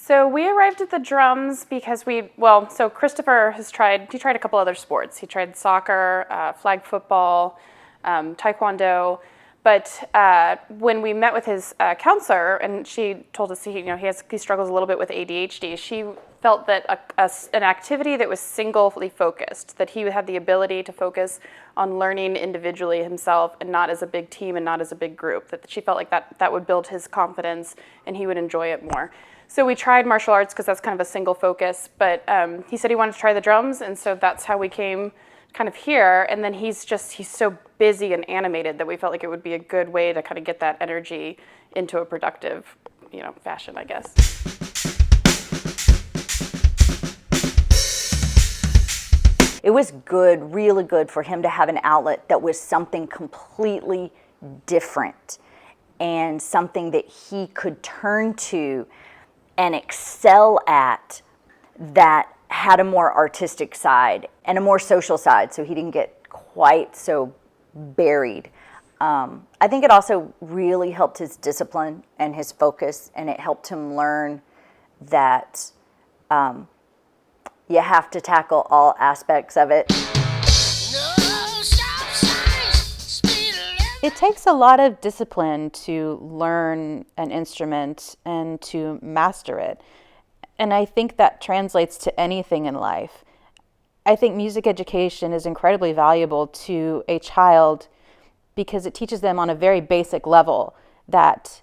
So we arrived at the drums because so Christopher he tried a couple other sports. He tried soccer, flag football, taekwondo. But when we met with his counselor, and she told us he struggles a little bit with ADHD, she felt that an activity that was singly focused, that he had the ability to focus on learning individually himself and not as a big team and not as a big group, that she felt like that would build his confidence and he would enjoy it more. So we tried martial arts because that's kind of a single focus, but he said he wanted to try the drums, and so that's how we came kind of here. And then he's so busy and animated that we felt like it would be a good way to kind of get that energy into a productive, fashion, I guess. It was good, really good for him to have an outlet that was something completely different and something that he could turn to and excel at, that had a more artistic side and a more social side, so he didn't get quite so buried. I think it also really helped his discipline and his focus, and it helped him learn that you have to tackle all aspects of it. It takes a lot of discipline to learn an instrument and to master it. And I think that translates to anything in life. I think music education is incredibly valuable to a child because it teaches them on a very basic level that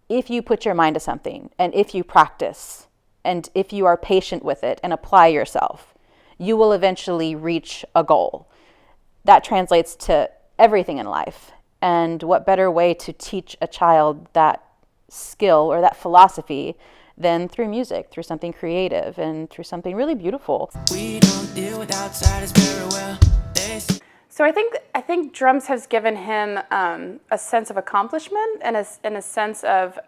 if you put your mind to something and if you practice and if you are patient with it and apply yourself, you will eventually reach a goal. That translates to everything in life. And what better way to teach a child that skill or that philosophy than through music, through something creative and through something really beautiful. We don't deal with outsiders very well. So I think drums has given him a sense of accomplishment and a sense of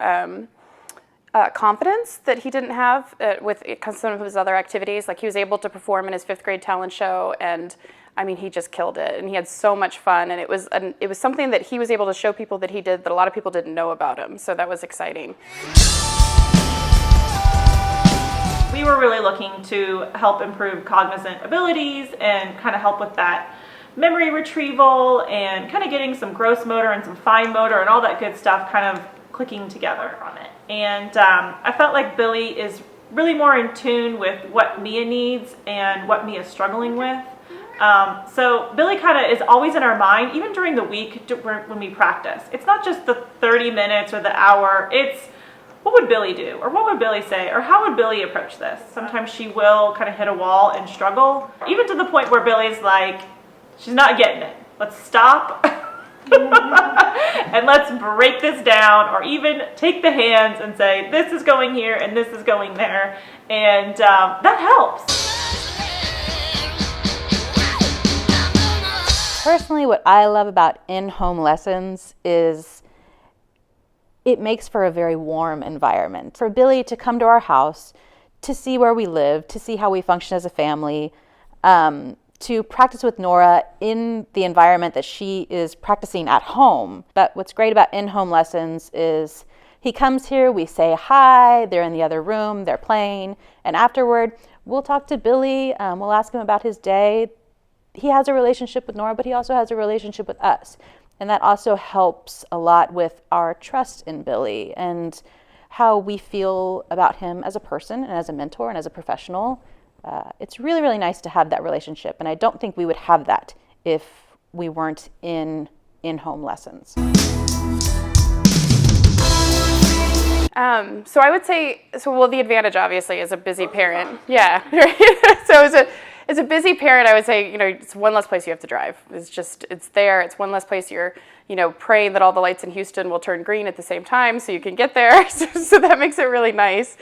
confidence that he didn't have with some of his other activities. Like he was able to perform in his 5th grade talent show, and he just killed it, and he had so much fun, and it was something that he was able to show people that he did that a lot of people didn't know about him. So that was exciting. We were really looking to help improve cognizant abilities and kind of help with that memory retrieval and kind of getting some gross motor and some fine motor and all that good stuff kind of clicking together on it. And I felt like Billy is really more in tune with what Mia needs and what Mia's struggling with. So Billy kind of is always in our mind, even during the week when we practice. It's not just the 30 minutes or the hour, it's what would Billy do? Or what would Billy say? Or how would Billy approach this? Sometimes she will kind of hit a wall and struggle, even to the point where Billy's like, she's not getting it. Let's stop and let's break this down, or even take the hands and say, this is going here and this is going there. And that helps. Personally, what I love about in-home lessons is it makes for a very warm environment. For Billy to come to our house, to see where we live, to see how we function as a family, to practice with Nora in the environment that she is practicing at home. But what's great about in-home lessons is he comes here, we say hi, they're in the other room, they're playing, and afterward, we'll talk to Billy, we'll ask him about his day. He has a relationship with Nora, but he also has a relationship with us. And that also helps a lot with our trust in Billy and how we feel about him as a person and as a mentor and as a professional. It's really, really nice to have that relationship. And I don't think we would have that if we weren't in-home lessons. So I would say, the advantage obviously is a busy parent. Yeah. So as a busy parent, I would say, it's one less place you have to drive. It's there. It's one less place you're, praying that all the lights in Houston will turn green at the same time so you can get there. So that makes it really nice.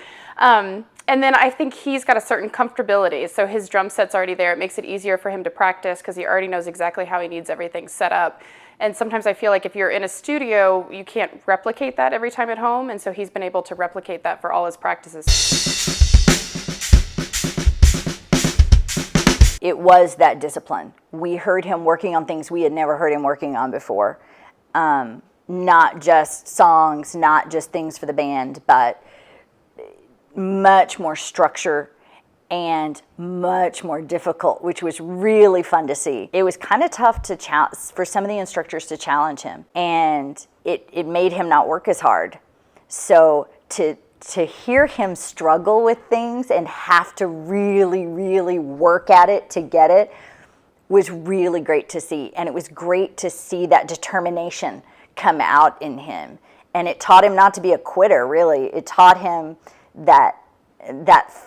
And then I think he's got a certain comfortability. So his drum set's already there. It makes it easier for him to practice because he already knows exactly how he needs everything set up. And sometimes I feel like if you're in a studio, you can't replicate that every time at home. And so he's been able to replicate that for all his practices. It was that discipline. We heard him working on things we had never heard him working on before. Not just songs, not just things for the band, but much more structure and much more difficult, which was really fun to see. It was kind of tough for some of the instructors to challenge him, and it made him not work as hard. So to hear him struggle with things and have to really, really work at it to get it was really great to see. And it was great to see that determination come out in him. And it taught him not to be a quitter, really. It taught him that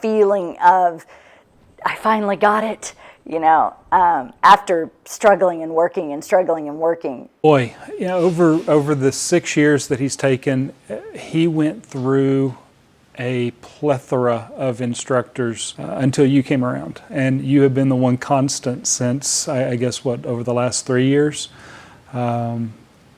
feeling of, I finally got it, after struggling and working and struggling and working. Boy, over the 6 years that he's taken, he went through a plethora of instructors until you came around. And you have been the one constant since, I guess, over the last 3 years.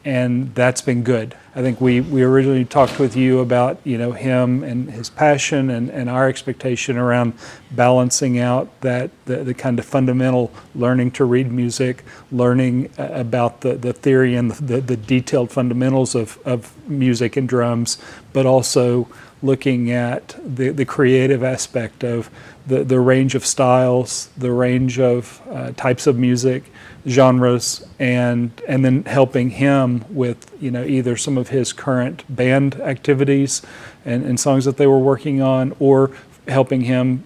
And that's been good. I think we originally talked with you about him and his passion and our expectation around balancing out that the kind of fundamental learning to read music, learning about the theory and the detailed fundamentals of music and drums, but also looking at the creative aspect of the range of styles, the range of types of music, genres, and then helping him with either some of his current band activities and songs that they were working on, or helping him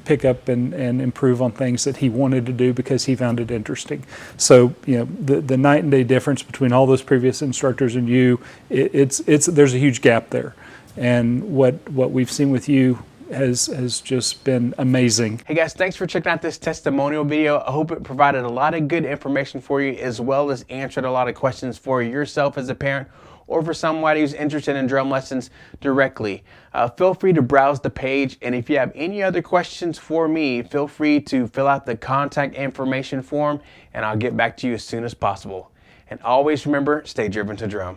pick up and improve on things that he wanted to do because he found it interesting. So the night and day difference between all those previous instructors and you, there's a huge gap there. And what we've seen with you has just been amazing. Hey guys, thanks for checking out this testimonial video. I hope it provided a lot of good information for you, as well as answered a lot of questions for yourself as a parent or for somebody who's interested in drum lessons directly. Feel free to browse the page, and if you have any other questions for me, feel free to fill out the contact information form and I'll get back to you as soon as possible. And always remember, stay driven to drum.